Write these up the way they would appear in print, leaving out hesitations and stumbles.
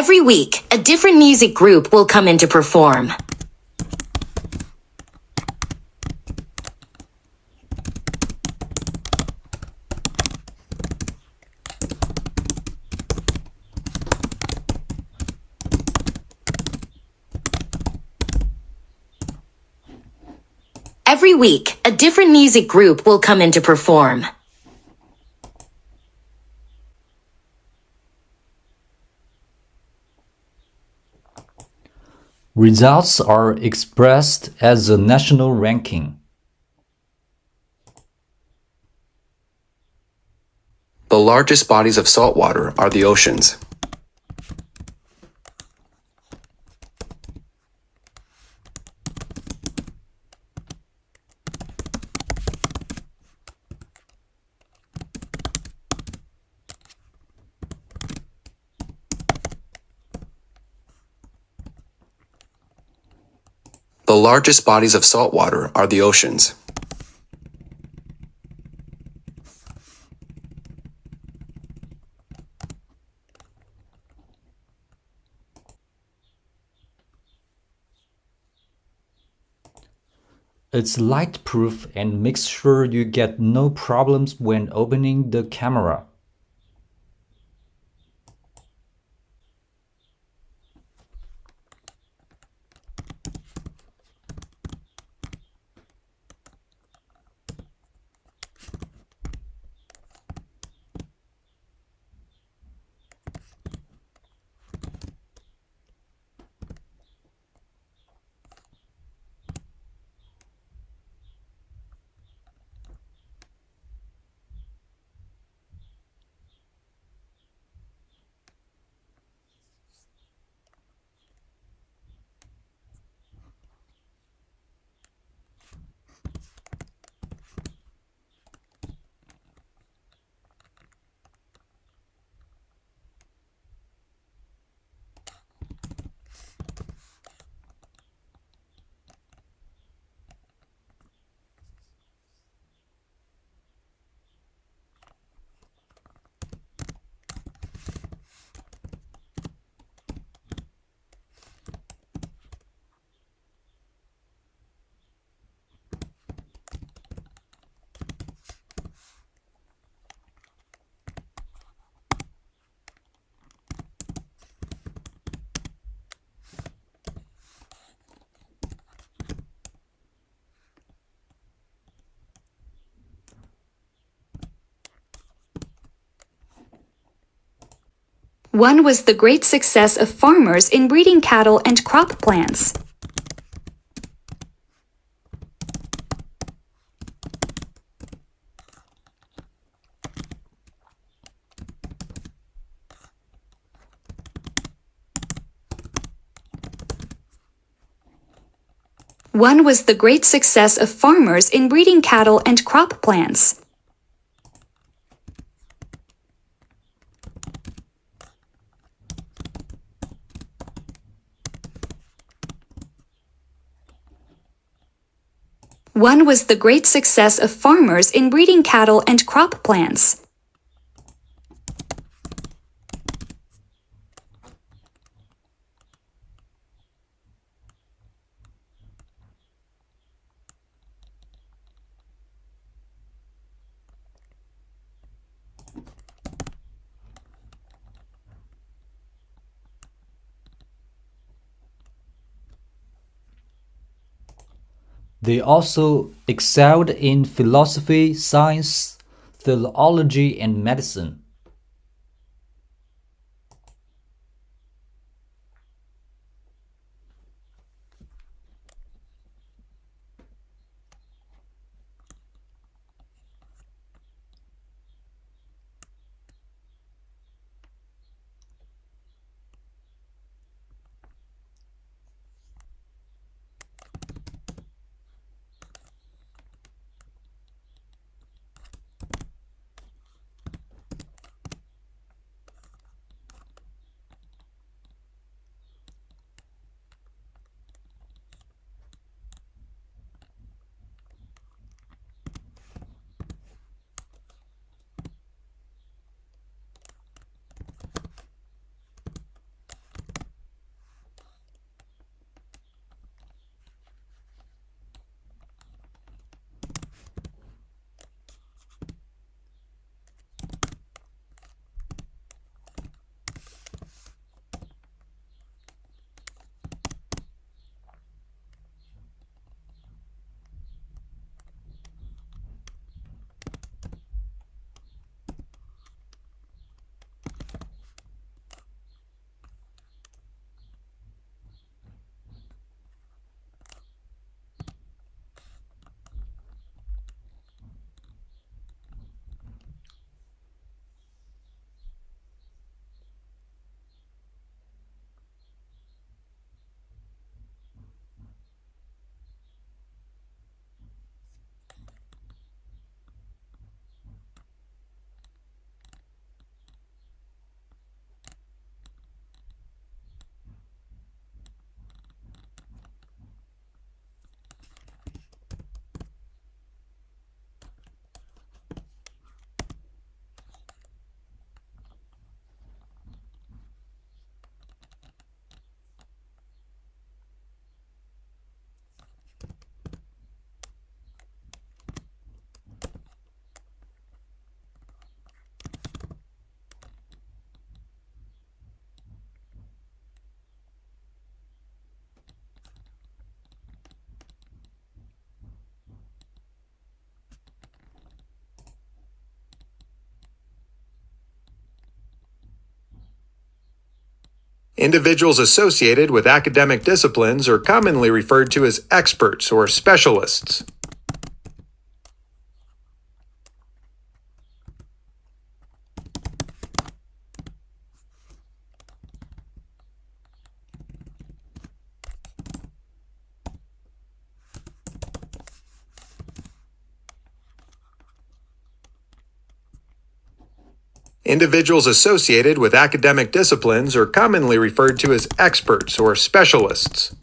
Every week, a different music group will come in to perform. Every week, a different music group will come in to perform. Results are expressed as a national ranking. The largest bodies of salt water are the oceans. The largest bodies of salt water are the oceans. It's light-proof and makes sure you get no problems when opening the camera. One was the great success of farmers in breeding cattle and crop plants. One was the great success of farmers in breeding cattle and crop plants. One was the great success of farmers in breeding cattle and crop plants. They also excelled in philosophy, science, theology, and medicine. Individuals associated with academic disciplines are commonly referred to as experts or specialists. Individuals associated with academic disciplines are commonly referred to as experts or specialists.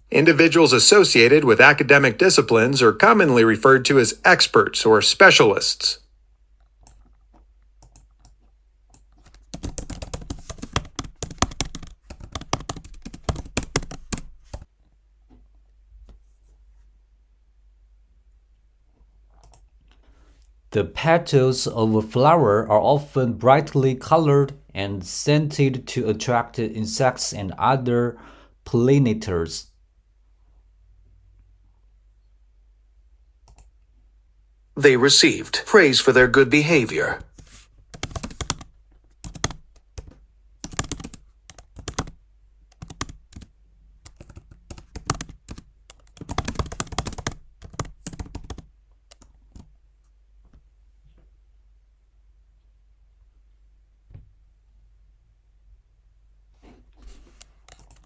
Individuals associated with academic disciplines are commonly referred to as experts or specialists. The petals of a flower are often brightly colored and scented to attract insects and other pollinators. They received praise for their good behavior.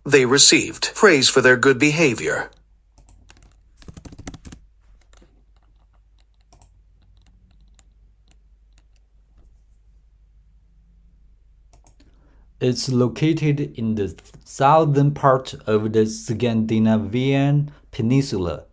They received praise for their good behavior. It's located in the southern part of the Scandinavian peninsula.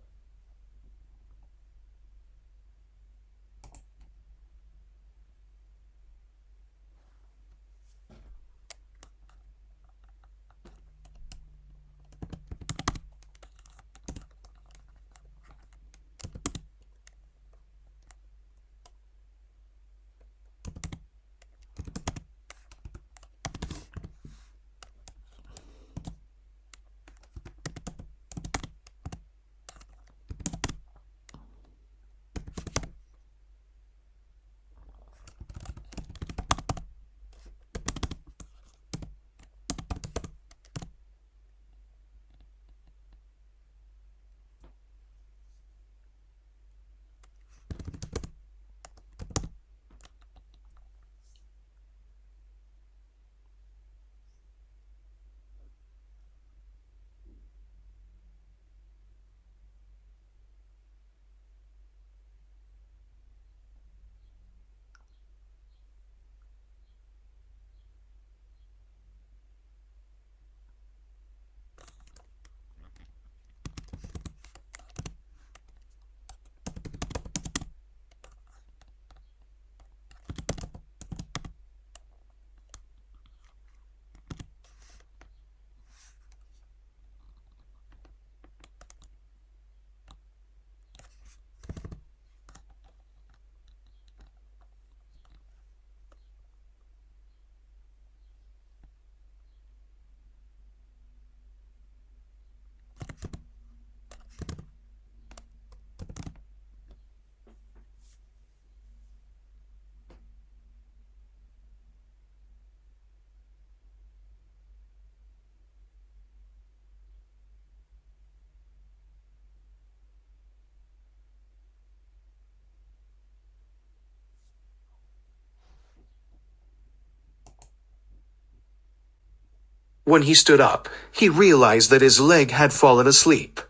When he stood up, he realized that his leg had fallen asleep.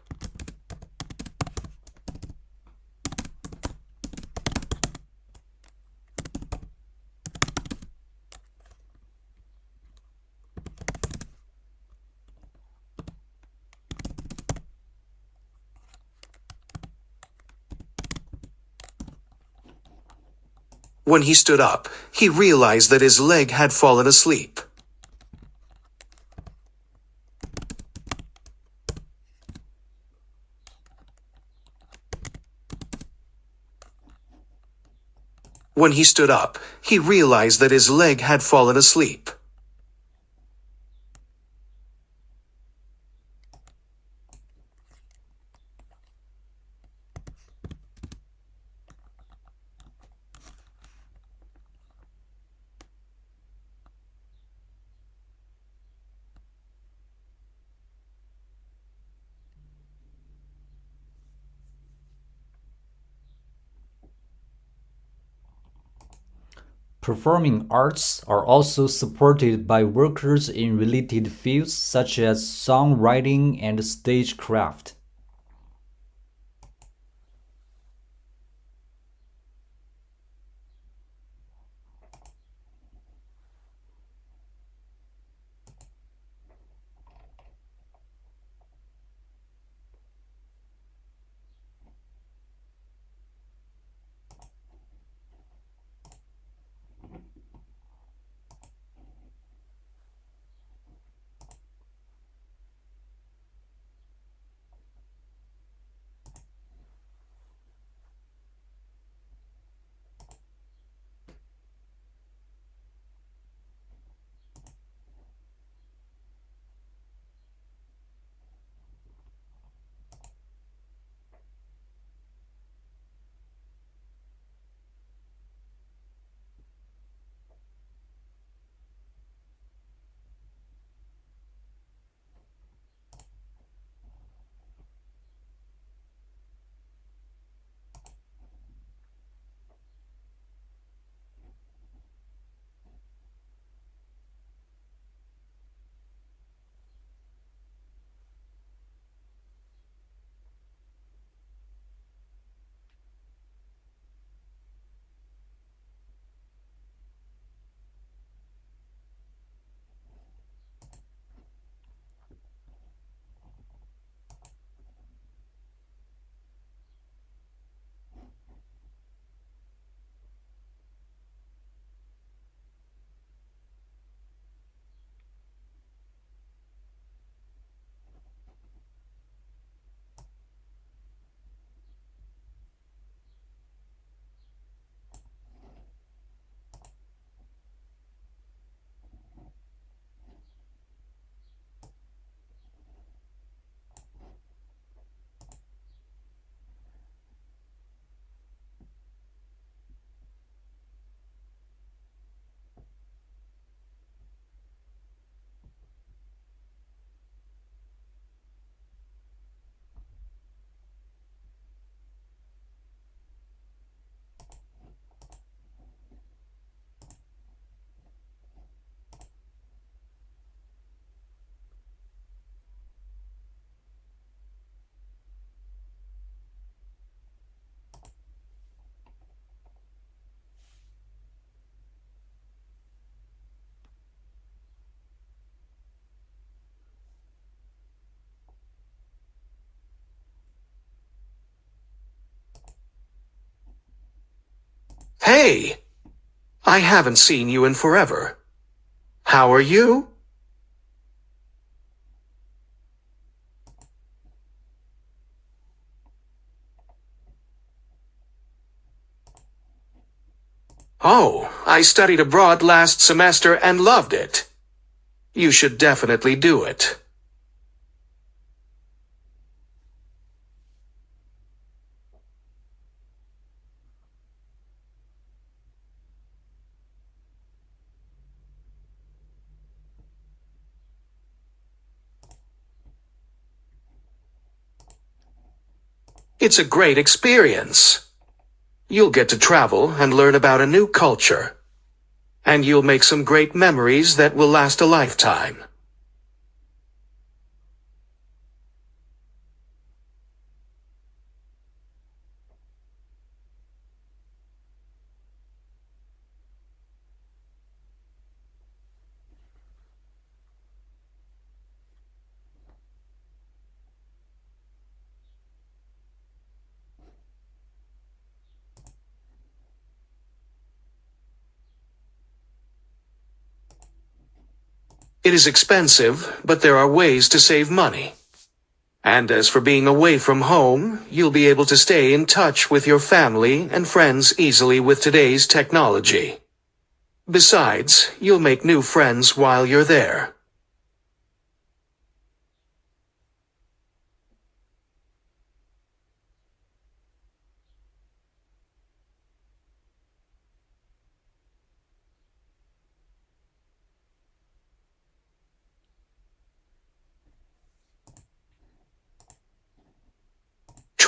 When he stood up, he realized that his leg had fallen asleep. When he stood up, he realized that his leg had fallen asleep. Performing arts are also supported by workers in related fields such as songwriting and stagecraft. Hey! I haven't seen you in forever. How are you? Oh, I studied abroad last semester and loved it. You should definitely do it. It's a great experience. You'll get to travel and learn about a new culture. And you'll make some great memories that will last a lifetime. It is expensive, but there are ways to save money. And as for being away from home, you'll be able to stay in touch with your family and friends easily with today's technology. Besides, you'll make new friends while you're there.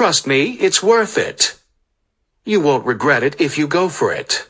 Trust me, it's worth it. You won't regret it if you go for it.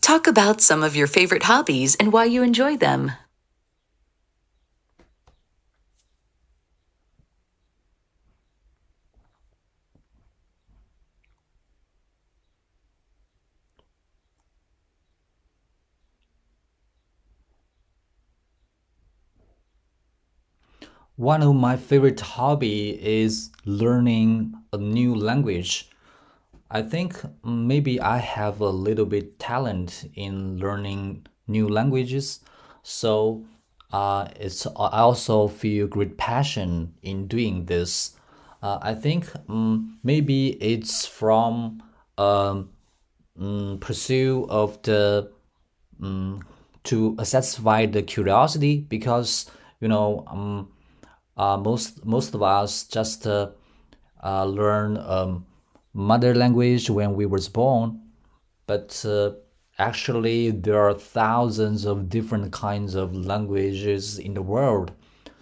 Talk about some of your favorite hobbies and why you enjoy them. One of my favorite hobby is learning a new language. I think maybe I have a little bit talent in learning new languages, so I also feel great passion in doing this. I think maybe it's from pursuit of the to satisfy the curiosity because most of us just learn mother language when we were born, but actually there are thousands of different kinds of languages in the world.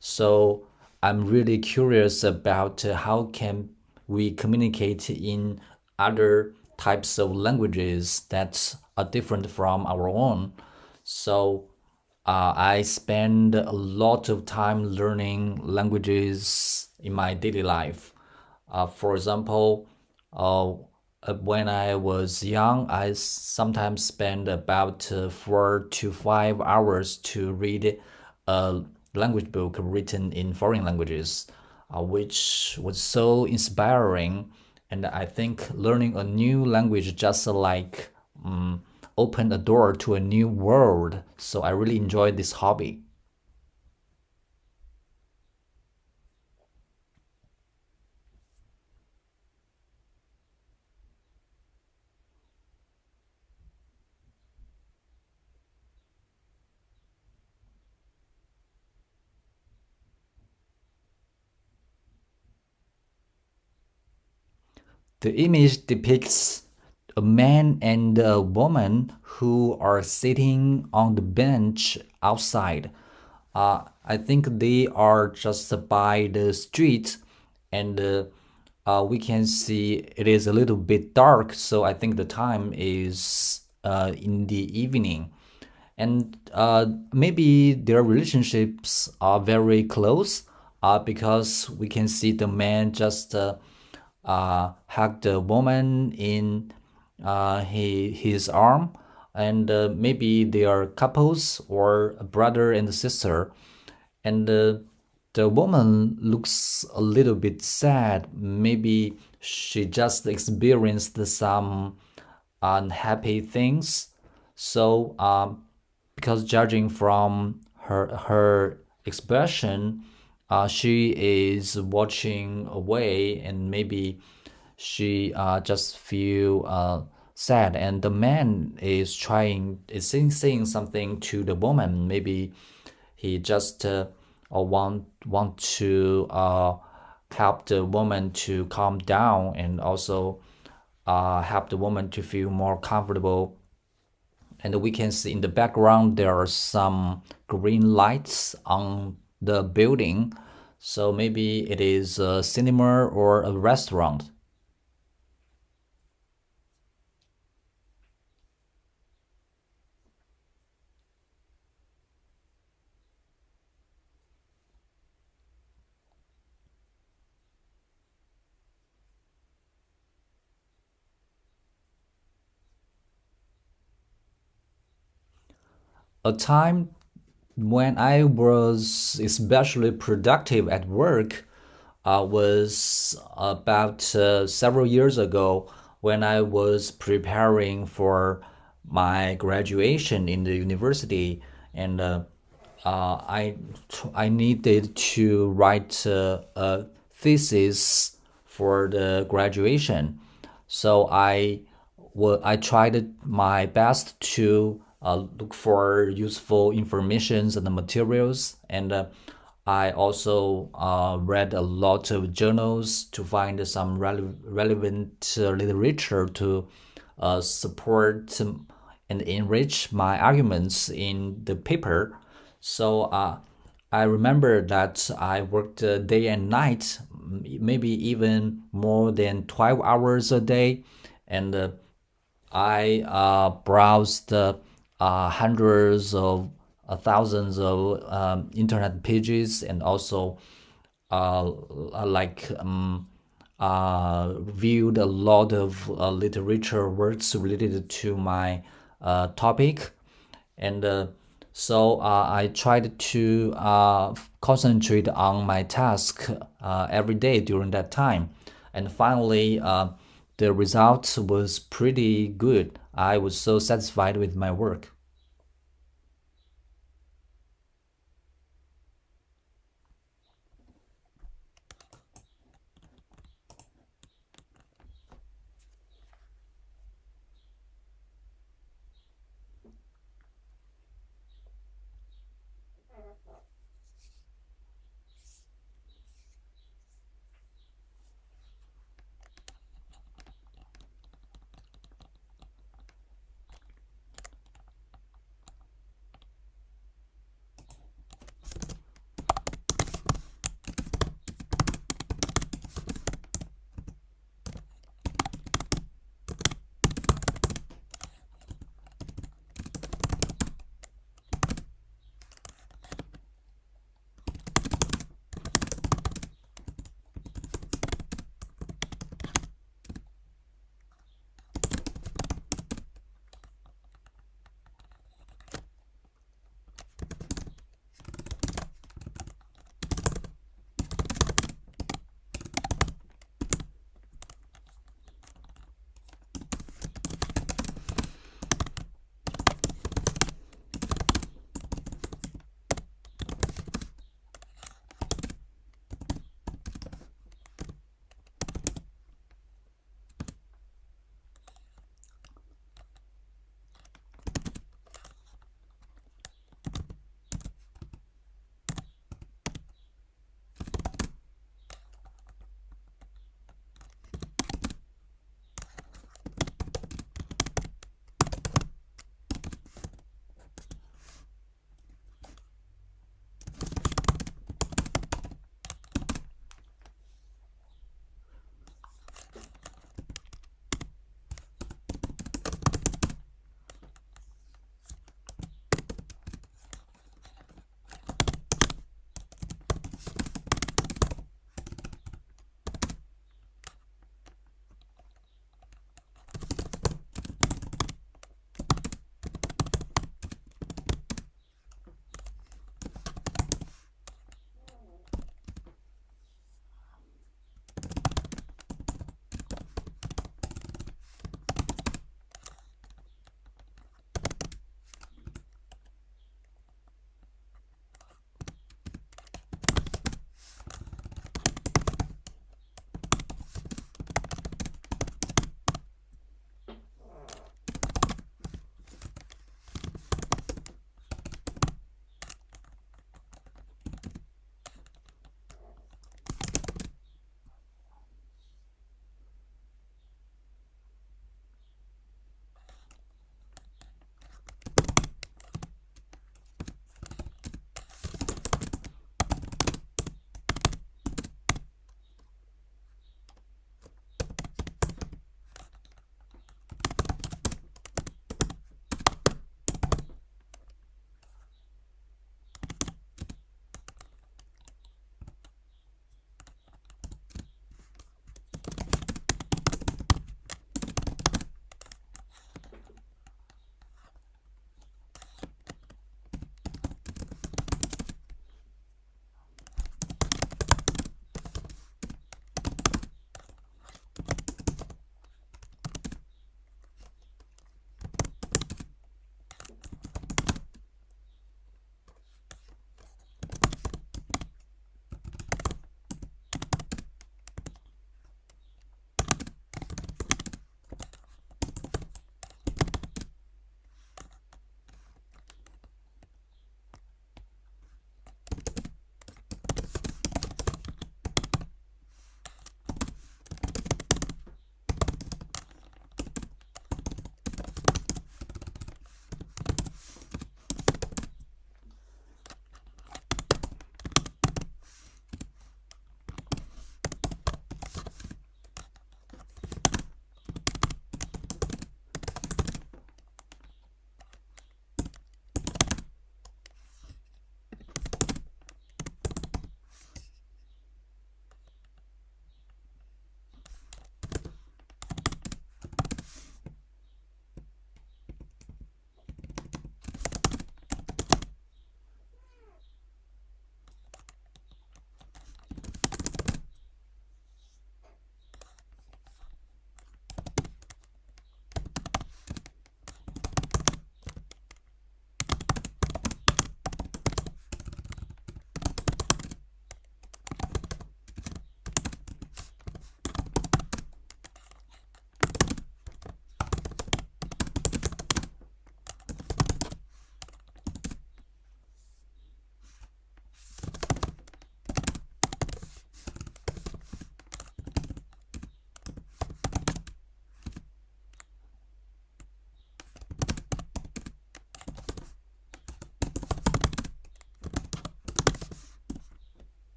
So I'm really curious about how can we communicate in other types of languages that are different from our own. So I spend a lot of time learning languages in my daily life. For example, when I was young, I sometimes spend about 4 to 5 hours to read a language book written in foreign languages, which was so inspiring. And I think learning a new language just like open a door to a new world. So I really enjoy this hobby. The image depicts a man and a woman who are sitting on the bench outside. I think they are just by the street, and we can see it is a little bit dark, so I think the time is in the evening. And maybe their relationships are very close because we can see the man just hug the woman in his arm, and maybe they are couples or a brother and a sister. And the woman looks a little bit sad. Maybe she just experienced some unhappy things. So, because judging from her expression, she is watching away, and maybe she just feel sad. And the man is saying something to the woman. Maybe he just want to help the woman to calm down, and also help the woman to feel more comfortable. And we can see in the background there are some green lights on the building. So maybe it is a cinema or a restaurant. A time when I was especially productive at work was about several years ago when I was preparing for my graduation in the university, and I I needed to write a thesis for the graduation. So I tried my best to look for useful informations and the materials, and I also read a lot of journals to find some relevant literature to support and enrich my arguments in the paper. So I remember that I worked day and night, maybe even more than 12 hours a day, and I browsed hundreds of thousands of internet pages, and also like viewed a lot of literature works related to my topic. And so I tried to concentrate on my task every day during that time. And finally, the result was pretty good. I was so satisfied with my work.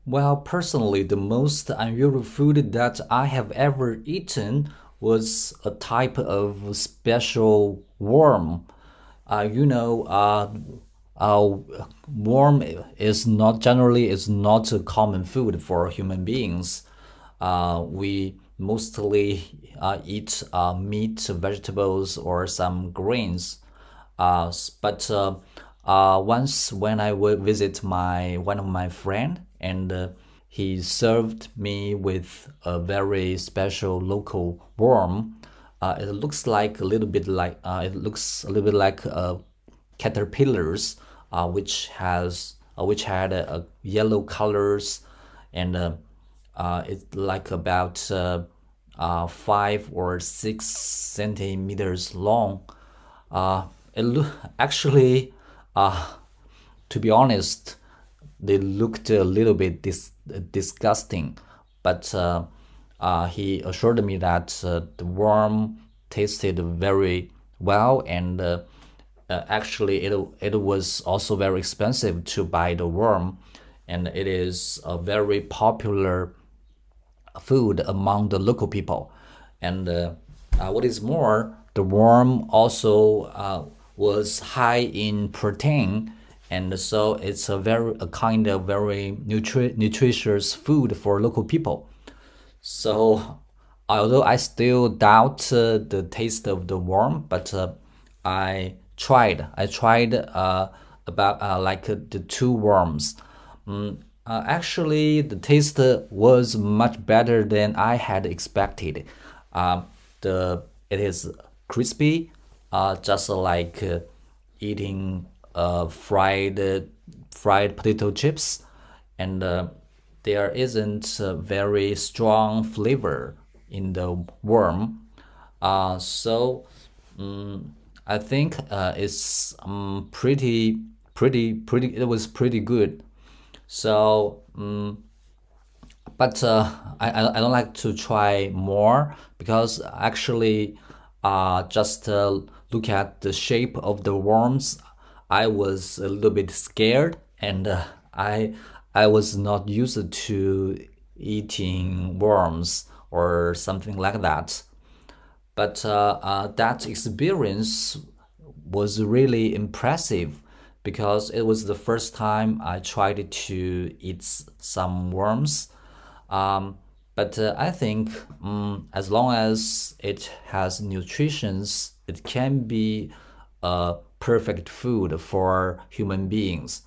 Well, personally, the most unusual food that I have ever eaten was a type of special worm. You know, uh, worm is not a common food for human beings. We mostly eat meat, vegetables, or some grains. But once when I would visit my one of my friend, and he served me with a very special local worm. It looks a little bit like caterpillars, which had yellow colors, and it's like about 5 or 6 centimeters long. It actually, to be honest, they looked a little bit disgusting, but he assured me that the worm tasted very well, and actually it was also very expensive to buy the worm, and it is a very popular food among the local people. And what is more, the worm also was high in protein, and so it's a kind of very nutritious food for local people. So, although I still doubt the taste of the worm, but I tried about the two worms. Actually, the taste was much better than I had expected. The It is crispy, just like eating fried potato chips, and there isn't a very strong flavor in the worm. So I think it's pretty. It was pretty good. So, but I don't like to try more because actually, just look at the shape of the worms. I was a little bit scared, and I was not used to eating worms or something like that. But that experience was really impressive because it was the first time I tried to eat some worms. But I think as long as it has nutritions, it can be a perfect food for human beings.